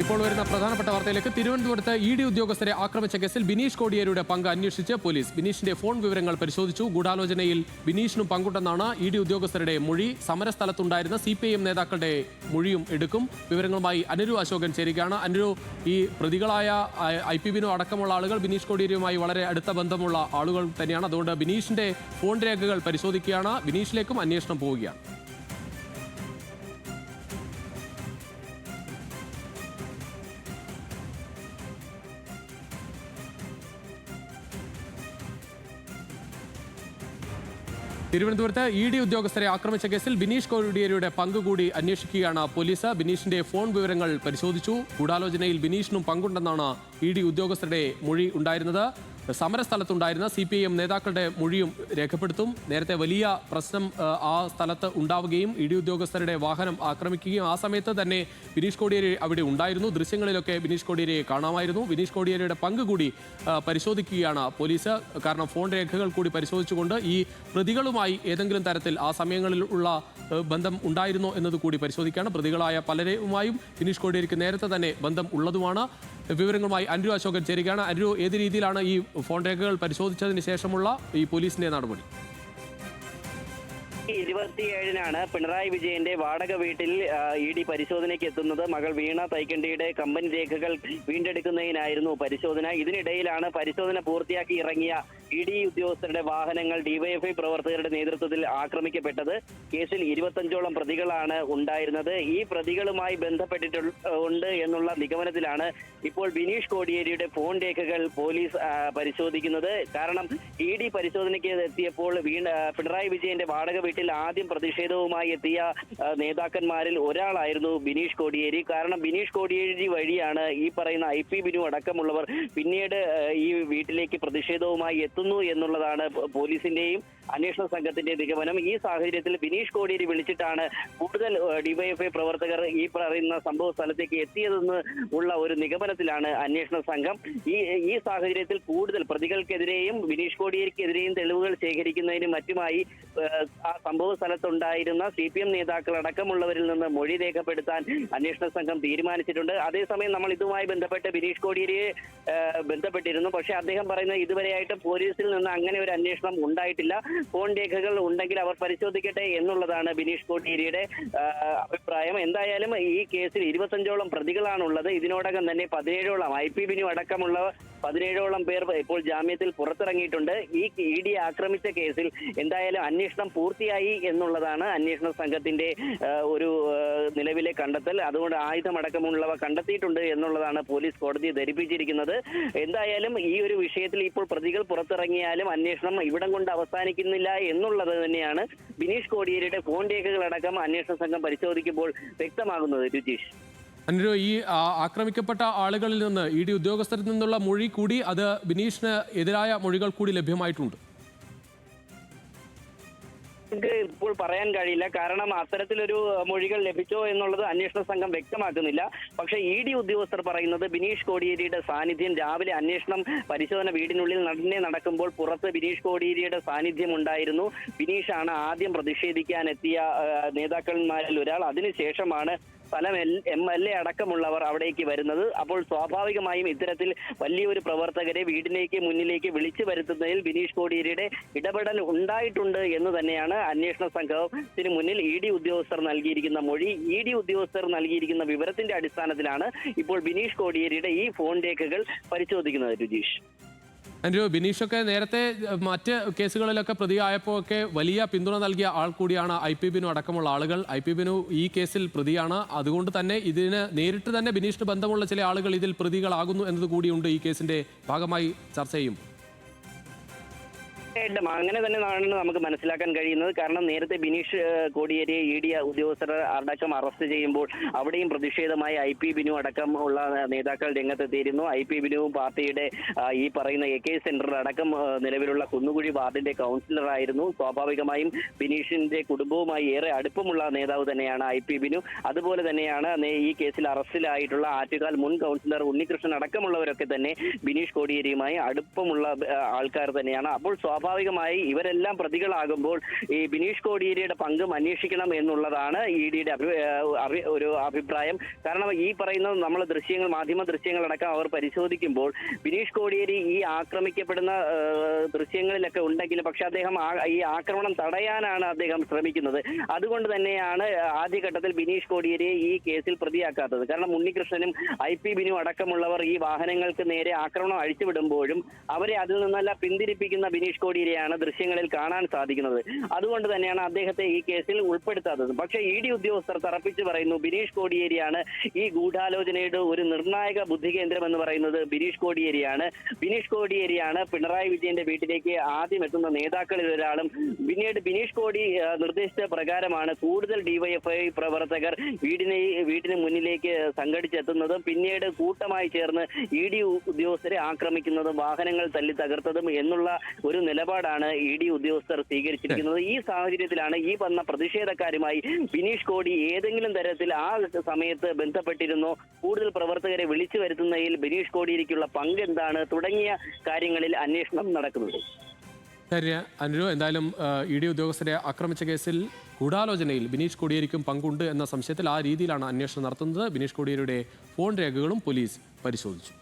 ഇപ്പോൾ വരുന്ന പ്രധാനപ്പെട്ട വാർത്തയിലേക്ക്. തിരുവനന്തപുരത്ത് ഇ.ഡി. ഉദ്യോഗസ്ഥരെ ആക്രമിച്ച കേസിൽ ബിനീഷ് കോടിയേരിയുടെ പങ്ക് അന്വേഷിച്ച് പോലീസ്. ബിനീഷിന്റെ ഫോൺ വിവരങ്ങൾ പരിശോധിച്ചു. ഗൂഢാലോചനയിൽ ബിനീഷിനും പങ്കുണ്ടെന്നാണ് ഇ.ഡി. ഉദ്യോഗസ്ഥരുടെ മൊഴി. സമരസ്ഥലത്തുണ്ടായിരുന്ന CPIM നേതാക്കളുടെ മൊഴിയും എടുക്കും. വിവരങ്ങളുമായി അനുരു അശോകൻ ചേരുകയാണ്. അനുരു, ഈ പ്രതികളായ IP ബിനു അടക്കമുള്ള ആളുകൾ ബിനീഷ് കോടിയേരിയുമായി വളരെ അടുത്ത ബന്ധമുള്ള ആളുകൾ തന്നെയാണ്. അതുകൊണ്ട് ബിനീഷിന്റെ ഫോൺ രേഖകൾ പരിശോധിക്കുകയാണ്. ബിനീഷിലേക്കും അന്വേഷണം പോവുകയാണ്. തിരുവനന്തപുരത്ത് ഇ.ഡി. ഉദ്യോഗസ്ഥരെ ആക്രമിച്ച കേസിൽ ബിനീഷ് കോടിയേരിയുടെ പങ്ക് കൂടി അന്വേഷിക്കുകയാണ് പോലീസ്. ബിനീഷിന്റെ ഫോൺ വിവരങ്ങൾ പരിശോധിച്ചു. ഗൂഢാലോചനയിൽ ബിനീഷിനും പങ്കുണ്ടെന്നാണ് ഇ.ഡി. ഉദ്യോഗസ്ഥരുടെ മൊഴി ഉണ്ടായിരുന്നത്. സമരസ്ഥലത്തുണ്ടായിരുന്ന CPIM നേതാക്കളുടെ മൊഴിയും രേഖപ്പെടുത്തും. നേരത്തെ വലിയ പ്രശ്നം ആ സ്ഥലത്ത് ഉണ്ടാവുകയും ഇ.ഡി. ഉദ്യോഗസ്ഥരുടെ വാഹനം ആക്രമിക്കുകയും ആ സമയത്ത് തന്നെ ബിനീഷ് കോടിയേരി അവിടെ ഉണ്ടായിരുന്നു. ദൃശ്യങ്ങളിലൊക്കെ ബിനീഷ് കോടിയേരിയെ കാണാമായിരുന്നു. ബിനീഷ് കോടിയേരിയുടെ പങ്ക് കൂടി പരിശോധിക്കുകയാണ് പോലീസ്. കാരണം ഫോൺ രേഖകൾ കൂടി പരിശോധിച്ചുകൊണ്ട് ഈ പ്രതികളുമായി ഏതെങ്കിലും തരത്തിൽ ആ സമയങ്ങളിൽ ഉള്ള ബന്ധം ഉണ്ടായിരുന്നോ എന്നത് കൂടി പരിശോധിക്കുകയാണ്. പ്രതികളായ പലരുമായും ബിനീഷ് കോടിയേരിക്ക് നേരത്തെ തന്നെ ബന്ധം ഉള്ളതുമാണ്. വിവരങ്ങളുമായി അനുരു അശോകൻ ചേരുകയാണ്. അനുരു, ഏത് രീതിയിലാണ് ഈ ഫോൺ രേഖകൾ പരിശോധിച്ചതിന് ശേഷമുള്ള ഈ പോലീസിന്റെ നടപടി? 27-നാണ് പിണറായി വിജയന്റെ വാടക വീട്ടിൽ ഇ.ഡി. പരിശോധനയ്ക്ക് എത്തുന്നത്. മകൾ വീണ തൈക്കണ്ടിയുടെ കമ്പനി രേഖകൾ വീണ്ടെടുക്കുന്നതിനായിരുന്നു പരിശോധന. ഇതിനിടയിലാണ് പരിശോധന പൂർത്തിയാക്കി ഇറങ്ങിയ ഇ.ഡി. ഉദ്യോഗസ്ഥരുടെ വാഹനങ്ങൾ ഡിവൈഎഫ്ഐ പ്രവർത്തകരുടെ നേതൃത്വത്തിൽ ആക്രമിക്കപ്പെട്ടത്. കേസിൽ 25ഓളം പ്രതികളാണ് ഉണ്ടായിരുന്നത്. ഈ പ്രതികളുമായി ബന്ധപ്പെട്ടിട്ടുണ്ട് എന്നുള്ള നിഗമനത്തിലാണ് ഇപ്പോൾ ബിനീഷ് കോടിയേരിയുടെ ഫോൺ രേഖകൾ പോലീസ് പരിശോധിക്കുന്നത്. കാരണം ഇ.ഡി. പരിശോധനയ്ക്ക് എത്തിയപ്പോൾ പിണറായി വിജയന്റെ വാടക വീട്ടിൽ ആദ്യം പ്രതിഷേധവുമായി എത്തിയ നേതാക്കന്മാരിൽ ഒരാളായിരുന്നു ബിനീഷ് കോടിയേരി. കാരണം ബിനീഷ് കോടിയേരി വഴിയാണ് ഈ പറയുന്ന IP ബിനു അടക്കമുള്ളവർ പിന്നീട് ഈ വീട്ടിലേക്ക് പ്രതിഷേധവുമായി എത്തുന്നു എന്നുള്ളതാണ് പോലീസിന്റെയും അന്വേഷണ സംഘത്തിന്റെ നിഗമനം. ഈ സാഹചര്യത്തിൽ ബിനീഷ് കോടിയേരി വിളിച്ചിട്ടാണ് കൂടുതൽ ഡിവൈഎഫ്ഐ പ്രവർത്തകർ ഈ പറയുന്ന സംഭവ സ്ഥലത്തേക്ക് എത്തിയതെന്ന് ഉള്ള ഒരു നിഗമനത്തിലാണ് അന്വേഷണ സംഘം. ഈ സാഹചര്യത്തിൽ കൂടുതൽ പ്രതികൾക്കെതിരെയും ബിനീഷ് കോടിയേരിക്കെതിരെയും തെളിവുകൾ ശേഖരിക്കുന്നതിനും മറ്റുമായി ആ സംഭവ സ്ഥലത്തുണ്ടായിരുന്ന CPIM നേതാക്കൾ അടക്കമുള്ളവരിൽ നിന്ന് മൊഴി രേഖപ്പെടുത്താൻ അന്വേഷണ സംഘം തീരുമാനിച്ചിട്ടുണ്ട്. അതേസമയം നമ്മൾ ഇതുമായി ബന്ധപ്പെട്ട് ബിനീഷ് കോടിയേരിയെ ബന്ധപ്പെട്ടിരുന്നു. പക്ഷേ അദ്ദേഹം പറയുന്നത് ഇതുവരെയായിട്ട് പോലീസിൽ നിന്ന് അങ്ങനെ ഒരു അന്വേഷണം ഉണ്ടായിട്ടില്ല. ഫോൺ രേഖകൾ ഉണ്ടെങ്കിൽ അവർ പരിശോധിക്കട്ടെ എന്നുള്ളതാണ് ബിനീഷ് കോടിയേരിയുടെ അഭിപ്രായം. എന്തായാലും ഈ കേസിൽ 25ഓളം പ്രതികളാണുള്ളത്. ഇതിനോടകം തന്നെ 17ഓളം IP ബിനു അടക്കമുള്ള 17ഓളം പേർ ഇപ്പോൾ ജാമ്യത്തിൽ പുറത്തിറങ്ങിയിട്ടുണ്ട്. ഈ ഇ.ഡി. ആക്രമിച്ച കേസിൽ എന്തായാലും അന്വേഷണം പൂർത്തിയായി എന്നുള്ളതാണ് അന്വേഷണ സംഘത്തിന്റെ ഒരു നിലവിലെ കണ്ടെത്തൽ. അതുകൊണ്ട് ആയുധമടക്കമുള്ളവ കണ്ടെത്തിയിട്ടുണ്ട് എന്നുള്ളതാണ് പോലീസ് കോടതിയെ ധരിപ്പിച്ചിരിക്കുന്നത്. എന്തായാലും ഈ ഒരു വിഷയത്തിൽ ഇപ്പോൾ പ്രതികൾ പുറത്തിറങ്ങിയാലും അന്വേഷണം ഇവിടം കൊണ്ട് അവസാനിക്കുന്നില്ല എന്നുള്ളത് തന്നെയാണ് ബിനീഷ് കോടിയേരിയുടെ ഫോൺ രേഖകളടക്കം അന്വേഷണ സംഘം പരിശോധിക്കുമ്പോൾ വ്യക്തമാകുന്നത്. രുചീഷ്, അനുരു, ഈ ആക്രമിക്കപ്പെട്ട ആളുകളിൽ നിന്ന് ഇ.ഡി. ഉദ്യോഗസ്ഥരിൽ നിന്നുള്ള മൊഴി കൂടി അത് ബിനീഷിന് എതിരായ മൊഴികൾ കൂടി ലഭ്യമായിട്ടുണ്ട്. ഇപ്പോൾ പറയാൻ കഴിയില്ല. കാരണം അത്തരത്തിലൊരു മൊഴികൾ ലഭിച്ചോ എന്നുള്ളത് അന്വേഷണ സംഘം വ്യക്തമാക്കുന്നില്ല. പക്ഷേ ഇ.ഡി. ഉദ്യോഗസ്ഥർ പറയുന്നത് ബിനീഷ് കോടിയേരിയുടെ സാന്നിധ്യം രാവിലെ അന്വേഷണം പരിശോധന വീടിനുള്ളിൽ നടക്കുമ്പോൾ പുറത്ത് ബിനീഷ് കോടിയേരിയുടെ സാന്നിധ്യം ഉണ്ടായിരുന്നു. ബിനീഷാണ് ആദ്യം പ്രതിഷേധിക്കാനെത്തിയ നേതാക്കന്മാരിൽ ഒരാൾ. അതിനുശേഷമാണ് സ്ഥലം MLA അടക്കമുള്ളവർ അവിടേക്ക് വരുന്നത്. അപ്പോൾ സ്വാഭാവികമായും ഇത്തരത്തിൽ വലിയൊരു പ്രവർത്തകരെ വീടിലേക്ക് മുന്നിലേക്ക് വിളിച്ചു വരുത്തുന്നതിൽ ബിനീഷ് കോടിയേരിയുടെ ഇടപെടൽ ഉണ്ടായിട്ടുണ്ട് എന്ന് തന്നെയാണ് അന്വേഷണ സംഘത്തിന് മുന്നിൽ ഇ.ഡി. ഉദ്യോഗസ്ഥർ നൽകിയിരിക്കുന്ന മൊഴി. ഇ.ഡി. ഉദ്യോഗസ്ഥർ നൽകിയിരിക്കുന്ന വിവരത്തിന്റെ അടിസ്ഥാനത്തിലാണ് ഇപ്പോൾ ബിനീഷ് കോടിയേരിയുടെ ഈ ഫോൺ രേഖകൾ പരിശോധിക്കുന്നത്. രുചീഷ്, അനുരു, ബിനീഷൊക്കെ നേരത്തെ മറ്റ് കേസുകളിലൊക്കെ പ്രതിയായപ്പോൾ ഒക്കെ വലിയ പിന്തുണ നൽകിയ ആൾ കൂടിയാണ് IP ബിനു അടക്കമുള്ള ആളുകൾ. IP ബിനു ഈ കേസിൽ പ്രതിയാണ്. അതുകൊണ്ട് തന്നെ ഇതിന് നേരിട്ട് തന്നെ ബിനീഷിന് ബന്ധമുള്ള ചില ആളുകൾ ഇതിൽ പ്രതികളാകുന്നു എന്നത് കൂടിയുണ്ട് ഈ കേസിന്റെ ഭാഗമായി ചർച്ച ചെയ്യും. അങ്ങനെ തന്നെയാണ് നമുക്ക് മനസ്സിലാക്കാൻ കഴിയുന്നത്. കാരണം നേരത്തെ ബിനീഷ് കോടിയേരിയെ ഇ.ഡി. ഉദ്യോഗസ്ഥർ അടക്കം അറസ്റ്റ് ചെയ്യുമ്പോൾ അവിടെയും പ്രതിഷേധമായി IP ബിനു അടക്കം ഉള്ള നേതാക്കൾ രംഗത്തെത്തിയിരുന്നു. IP ബിനുവും പാർട്ടിയുടെ ഈ പറയുന്ന AK സെന്റർ അടക്കം നിലവിലുള്ള കുന്നുകുഴി വാർഡിന്റെ കൗൺസിലർ ആയിരുന്നു. സ്വാഭാവികമായും ബിനീഷിന്റെ കുടുംബവുമായി ഏറെ അടുപ്പമുള്ള നേതാവ് തന്നെയാണ് IP ബിനു. അതുപോലെ തന്നെയാണ് ഈ കേസിൽ അറസ്റ്റിലായിട്ടുള്ള ആറ്റുകാൽ മുൻ കൗൺസിലർ ഉണ്ണികൃഷ്ണൻ അടക്കമുള്ളവരൊക്കെ തന്നെ ബിനീഷ് കോടിയേരിയുമായി അടുപ്പമുള്ള ആൾക്കാർ തന്നെയാണ്. അപ്പോൾ സ്വാഭാവികമായി ഇവരെല്ലാം പ്രതികളാകുമ്പോൾ ഈ ബിനീഷ് കോടിയേരിയുടെ പങ്കും അന്വേഷിക്കണം എന്നുള്ളതാണ് ഇ ഡിയുടെ ഒരു അഭിപ്രായം. കാരണം ഈ പറയുന്ന നമ്മൾ ദൃശ്യങ്ങൾ, മാധ്യമ ദൃശ്യങ്ങളടക്കം അവർ പരിശോധിക്കുമ്പോൾ ബിനീഷ് കോടിയേരി ഈ ആക്രമിക്കപ്പെടുന്ന ദൃശ്യങ്ങളിലൊക്കെ ഉണ്ടെങ്കിലും പക്ഷെ അദ്ദേഹം ഈ ആക്രമണം തടയാനാണ് അദ്ദേഹം ശ്രമിക്കുന്നത്. അതുകൊണ്ട് തന്നെയാണ് ആദ്യഘട്ടത്തിൽ ബിനീഷ് കോടിയേരിയെ ഈ കേസിൽ പ്രതിയാക്കാത്തത്. കാരണം ഉണ്ണികൃഷ്ണനും IP ബിനു അടക്കമുള്ളവർ ഈ വാഹനങ്ങൾക്ക് നേരെ ആക്രമണം അഴിച്ചുവിടുമ്പോഴും അവരെ അതിൽ നിന്നെല്ലാം പിന്തിരിപ്പിക്കുന്ന ബിനീഷ് കോടിയേരിയാണ് ദൃശ്യങ്ങളിൽ കാണാൻ സാധിക്കുന്നത്. അതുകൊണ്ട് തന്നെയാണ് അദ്ദേഹത്തെ ഈ കേസിൽ ഉൾപ്പെടുത്താത്തത്. പക്ഷേ ED ഉദ്യോഗസ്ഥർ തറപ്പിച്ച് പറയുന്നു ബിനീഷ് കോടിയേരിയാണ് ഈ ഗൂഢാലോചനയുടെ ഒരു നിർണായക ബുദ്ധികേന്ദ്രം എന്ന് പറയുന്നത് ബിനീഷ് കോടിയേരിയാണ്. ബിനീഷ് കോടിയേരിയാണ് പിണറായി വിജയന്റെ വീട്ടിലേക്ക് ആദ്യം എത്തുന്ന നേതാക്കളിൽ ഒരാളും. പിന്നീട് ബിനീഷ് കോടി നിർദ്ദേശിച്ച പ്രകാരമാണ് കൂടുതൽ DYFI പ്രവർത്തകർ വീടിന് മുന്നിലേക്ക് സംഘടിച്ചെത്തുന്നതും പിന്നീട് കൂട്ടമായി ചേർന്ന് ED ഉദ്യോഗസ്ഥരെ ആക്രമിക്കുന്നതും വാഹനങ്ങൾ തല്ലി തകർത്തതും എന്നുള്ള ഒരു നിലപാടാണ് ED ഉദ്യോഗസ്ഥർ സ്വീകരിച്ചിരിക്കുന്നത്. ഈ സാഹചര്യത്തിലാണ് ഈ വന്ന പ്രതിഷേധക്കാരുമായി ബിനീഷ് കോടി ഏതെങ്കിലും തരത്തിൽ ആ സമയത്ത് ബന്ധപ്പെട്ടിരുന്നോ, കൂടുതൽ പ്രവർത്തകരെ വിളിച്ചു വരുത്തുന്നതിൽ ബിനീഷ് കോടിയേരിക്കുള്ള പങ്ക് എന്താണ് തുടങ്ങിയ കാര്യങ്ങളിൽ അന്വേഷണം നടക്കുന്നത്. ശരി അനുരു, എന്തായാലും ED ഉദ്യോഗസ്ഥരെ ആക്രമിച്ച കേസിൽ ഗൂഢാലോചനയിൽ ബിനീഷ് കോടിയേരിക്കും പങ്കുണ്ട് എന്ന സംശയത്തിൽ ആ രീതിയിലാണ് അന്വേഷണം നടത്തുന്നത്. ബിനീഷ് കോടിയേരിയുടെ ഫോൺ രേഖകളും പോലീസ് പരിശോധിച്ചു.